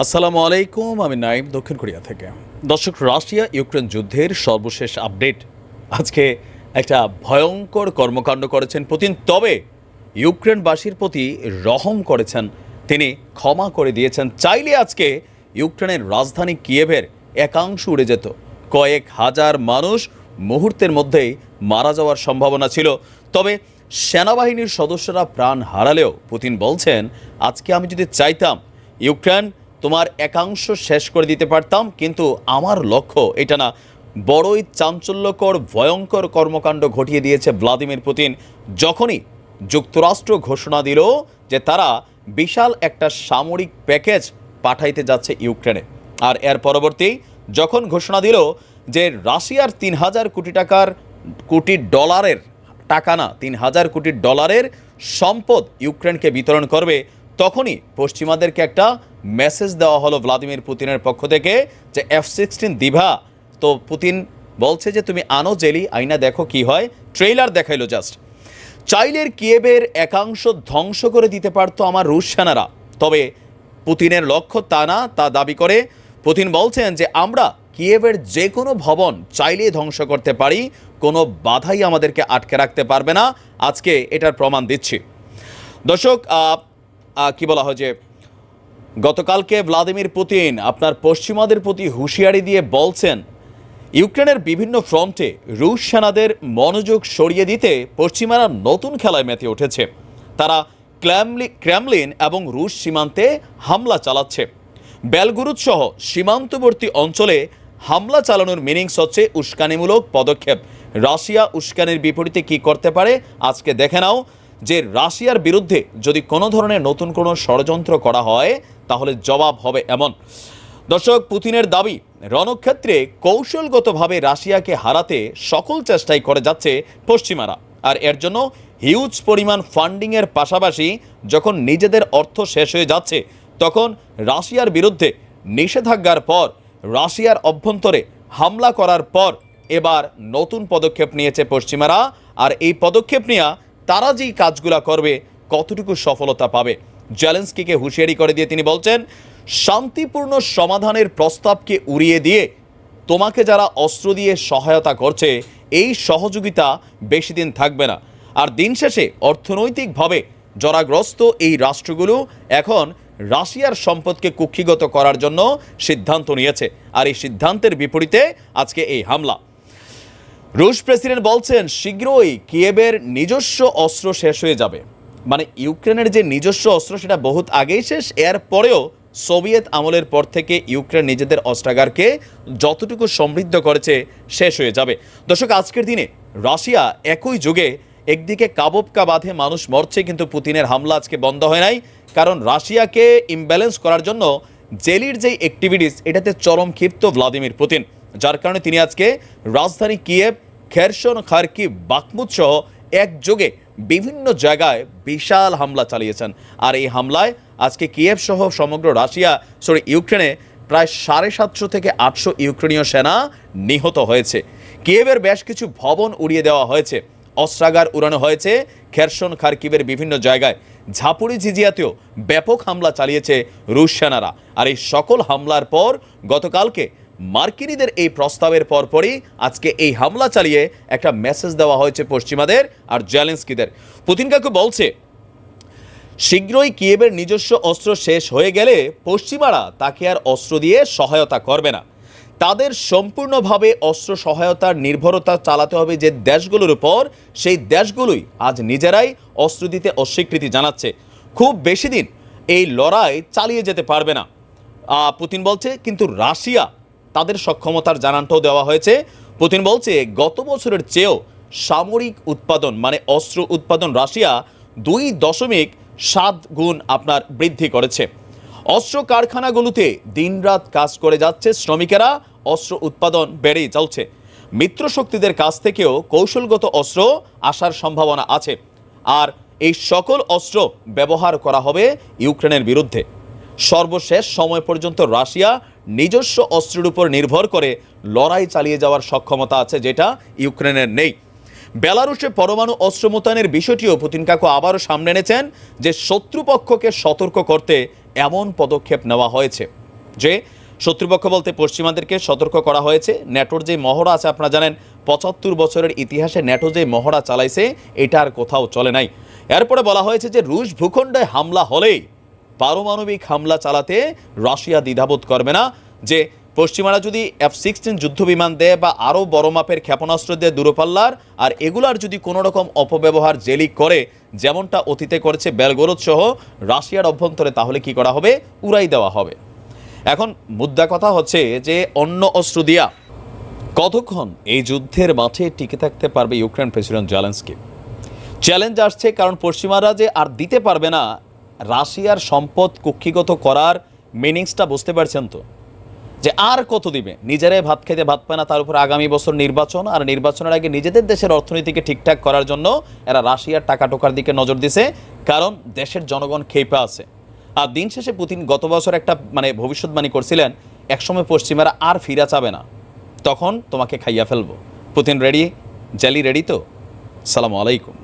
আসসালামু আলাইকুম, আমি নাইম দক্ষিণ কোরিয়া থেকে। দর্শক, রাশিয়া ইউক্রেন যুদ্ধের সর্বশেষ আপডেট। আজকে একটা ভয়ঙ্কর কর্মকাণ্ড করেছেন পুতিন, তবে ইউক্রেনবাসীর প্রতি রহম করেছেন, তিনি ক্ষমা করে দিয়েছেন। চাইলে আজকে ইউক্রেনের রাজধানী কিয়েভের একাংশ উড়ে যেত, কয়েক হাজার মানুষ মুহূর্তের মধ্যেই মারা যাওয়ার সম্ভাবনা ছিল। তবে সেনাবাহিনীর সদস্যরা প্রাণ হারালেও পুতিন বলছেন, আজকে আমি যদি চাইতাম ইউক্রেন তোমার একাংশ শেষ করে দিতে পারতাম, কিন্তু আমার লক্ষ্য এটা না। বড়ই চাঞ্চল্যকর ভয়ঙ্কর কর্মকাণ্ড ঘটিয়ে দিয়েছে ভ্লাদিমির পুতিন, যখনই যুক্তরাষ্ট্র ঘোষণা দিল যে তারা বিশাল একটা সামরিক প্যাকেজ পাঠাইতে যাচ্ছে ইউক্রেনে। আর এর পরবর্তী যখন ঘোষণা দিল যে রাশিয়ার ৩,০০০ কোটি ডলারের টাকা না, ৩,০০০ কোটি ডলারের সম্পদ ইউক্রেনকে বিতরণ করবে, তখনই পশ্চিমাদেরকে একটা মেসেজ দেওয়া হলো ভ্লাদিমির পুতিনের পক্ষ থেকে যে F-16 দিভা। তো পুতিন বলছে যে তুমি আনো জেলি, আইনা দেখো কি হয়। ট্রেইলার দেখাইলো জাস্ট। চাইলের কিয়েভের একাংশ ধ্বংস করে দিতে পারতো আমার রুশ সেনারা, তবে পুতিনের লক্ষ্য তা না, তা দাবি করে পুতিন বলছেন যে আমরা কিয়েভের যে কোনো ভবন চাইলেই ধ্বংস করতে পারি, কোনো বাধাই আমাদেরকে আটকে রাখতে পারবে না। আজকে এটার প্রমাণ দিচ্ছি। দর্শক, কি বলা হয় যে গতকালকে ভ্লাদিমির পুতিন আপনার পশ্চিমাদের প্রতি হুঁশিয়ারি দিয়ে বলছেন, ইউক্রেনের বিভিন্ন ফ্রন্টে রুশ সেনাদের মনোযোগ সরিয়ে দিতে পশ্চিমারা নতুন খেলায় মেতে উঠেছে। তারা ক্রেমলিন এবং রুশ সীমান্তে হামলা চালাচ্ছে। বেলগুরুদ সহ সীমান্তবর্তী অঞ্চলে হামলা চালানোর মিনিংস হচ্ছে উস্কানিমূলক পদক্ষেপ। রাশিয়া উস্কানির বিপরীতে কি করতে পারে আজকে দেখে নাও, যে রাশিয়ার বিরুদ্ধে যদি কোনো ধরনের নতুন কোনো ষড়যন্ত্র করা হয় তাহলে জবাব হবে এমন। দর্শক, পুতিনের দাবি, রণক্ষেত্রে কৌশলগতভাবে রাশিয়াকে হারাতে সকল চেষ্টাই করে যাচ্ছে পশ্চিমারা, আর এর জন্য হিউজ পরিমাণ ফান্ডিংয়ের পাশাপাশি যখন নিজেদের অর্থ শেষ হয়ে যাচ্ছে, তখন রাশিয়ার বিরুদ্ধে নিষেধাজ্ঞার পর, রাশিয়ার অভ্যন্তরে হামলা করার পর এবার নতুন পদক্ষেপ নিয়েছে পশ্চিমারা। আর এই পদক্ষেপ নিয়ে তারা যেই কাজগুলো করবে কতটুকু সফলতা পাবে, জেলেনস্কিকে হুঁশিয়ারি করে দিয়ে তিনি বলছেন, শান্তিপূর্ণ সমাধানের প্রস্তাবকে উড়িয়ে দিয়ে তোমাকে যারা অস্ত্র দিয়ে সহায়তা করছে, এই সহযোগিতা বেশি দিন থাকবে না। আর দিন শেষে অর্থনৈতিকভাবে জরাগ্রস্ত এই রাষ্ট্রগুলো এখন রাশিয়ার সম্পদকে কুক্ষিগত করার জন্য সিদ্ধান্ত নিয়েছে, আর এই সিদ্ধান্তের বিপরীতে আজকে এই হামলা। রুশ প্রেসিডেন্ট বলছেন শীঘ্রই কিয়েভের নিজস্ব অস্ত্র শেষ হয়ে যাবে। মানে ইউক্রেনের যে নিজস্ব অস্ত্র সেটা বহুত আগেই শেষ, এর পরেও সোভিয়েত আমলের পর থেকে ইউক্রেন নিজেদের অস্ত্রাগারকে যতটুকু সমৃদ্ধ করেছে শেষ হয়ে যাবে। দর্শক, আজকের দিনে রাশিয়া একই যুগে একদিকে কাববকা বাঁধে মানুষ মরছে, কিন্তু পুতিনের হামলা আজকে বন্ধ হয় নাই, কারণ রাশিয়াকে ইমব্যালেন্স করার জন্য জেলির যেই অ্যাক্টিভিটিস, এটাতে চরম ক্ষিপ্ত ভ্লাদিমির পুতিন, যার কারণে তিনি আজকে রাজধানী কিয়েভ, খেরসন, খার্কিভ, বাখমুত সহ একযোগে বিভিন্ন জায়গায় বিশাল হামলা চালিয়েছেন। আর এই হামলায় আজকে কিয়েভ সহ সমগ্র ইউক্রেনে প্রায় 750 থেকে 800 ইউক্রেনীয় সেনা নিহত হয়েছে। কিয়েভের বেশ কিছু ভবন উড়িয়ে দেওয়া হয়েছে, অস্ত্রাগার উড়ানো হয়েছে। খেরসন, খার্কিভের বিভিন্ন জায়গায় ঝাপুরি ঝিঝিয়াতেও ব্যাপক হামলা চালিয়েছে রুশ সেনারা। আর এই সকল হামলার পর গতকালকে মার্কিনীদের এই প্রস্তাবের পরপরই আজকে এই হামলা চালিয়ে একটা মেসেজ দেওয়া হয়েছে পশ্চিমাদের আর জেলেনস্কিদের। পুতিন কাকু বলছে, শীঘ্রই কিয়েভের নিজস্ব অস্ত্র শেষ হয়ে গেলে পশ্চিমারা তাকে আর অস্ত্র দিয়ে সহায়তা করবে না। তাদের সম্পূর্ণভাবে অস্ত্র সহায়তার নির্ভরতা চালাতে হবে যে দেশগুলোর উপর, সেই দেশগুলোই আজ নিজেরাই অস্ত্র দিতে অস্বীকৃতি জানাচ্ছে। খুব বেশি দিন এই লড়াই চালিয়ে যেতে পারবে না পুতিন বলছে। কিন্তু রাশিয়া, তাদের সক্ষমতার জানানটাও দেওয়া হয়েছে। পুতিন বলছে গত বছরের চেয়েও সামরিক উৎপাদন মানে অস্ত্র উৎপাদন রাশিয়া 2.7 গুণ আপনার বৃদ্ধি করেছে। অস্ত্র কারখানাগুলোতে দিনরাত কাজ করে যাচ্ছে শ্রমিকেরা, অস্ত্র উৎপাদন বেড়েই চলছে। মিত্র শক্তিদের কাছ থেকেও কৌশলগত অস্ত্র আসার সম্ভাবনা আছে, আর এই সকল অস্ত্র ব্যবহার করা হবে ইউক্রেনের বিরুদ্ধে। সর্বশেষ সময় পর্যন্ত রাশিয়া নিজস্ব অস্ত্রের উপর নির্ভর করে লড়াই চালিয়ে যাওয়ার সক্ষমতা আছে, যেটা ইউক্রেনের নেই। বেলারুশে পরমাণু অস্ত্র মোতায়েনের বিষয়টিও পুতিন কাকু আবারও সামনে এনেছেন যে শত্রুপক্ষকে সতর্ক করতে এমন পদক্ষেপ নেওয়া হয়েছে। যে শত্রুপক্ষ বলতে পশ্চিমাদেরকে সতর্ক করা হয়েছে। ন্যাটোর যে মহড়া আছে আপনারা জানেন, ৭৫ বছরের ইতিহাসে ন্যাটো যে মহড়া চালাইছে এটা আর কোথাও চলে নাই। এরপরে বলা হয়েছে যে রুশ ভূখণ্ডে হামলা হলেই পারমাণবিক হামলা চালাতে রাশিয়া দ্বিধাবোধ করবে না, যে পশ্চিমারা যদি F-16 যুদ্ধ বিমান দেয় বা আরও বড় মাপের ক্ষেপণাস্ত্র দেয় দূরপাল্লার, আর এগুলার যদি কোনো রকম অপব্যবহার জেলি করে যেমনটা অতীতে করেছে বেলগোরদ সহ রাশিয়ার অভ্যন্তরে, তাহলে কি করা হবে? উড়াই দেওয়া হবে। এখন মুদ্রা কথা হচ্ছে যে অন্য অস্ত্র দিয়া কতক্ষণ এই যুদ্ধের মাঠে টিকে থাকতে পারবে ইউক্রেন প্রেসিডেন্ট জেলেনস্কি। চ্যালেঞ্জ আসছে, কারণ পশ্চিমারা যে আর দিতে পারবে না, রাশিয়ার সম্পদ কুক্ষিগত করার মিনিংসটা বুঝতে পারছেন তো, যে আর কত দিবে? নিজেরাই ভাত খেতে ভাত পায় না, তার উপর আগামী বছর নির্বাচন, আর নির্বাচনের আগে নিজেদের দেশের অর্থনীতিকে ঠিকঠাক করার জন্য এরা রাশিয়ার টাকা টোকার দিকে নজর দিছে, কারণ দেশের জনগণ খেপে আছে। আর দিন শেষে পুতিন গত বছর একটা ভবিষ্যৎবাণী করছিলেন, একসময় পশ্চিমারা আর ফিরা চাবে না, তখন তোমাকে খাইয়া ফেলবো। Putin ready? জ্যালি রেডি তো? সালামু আলাইকুম।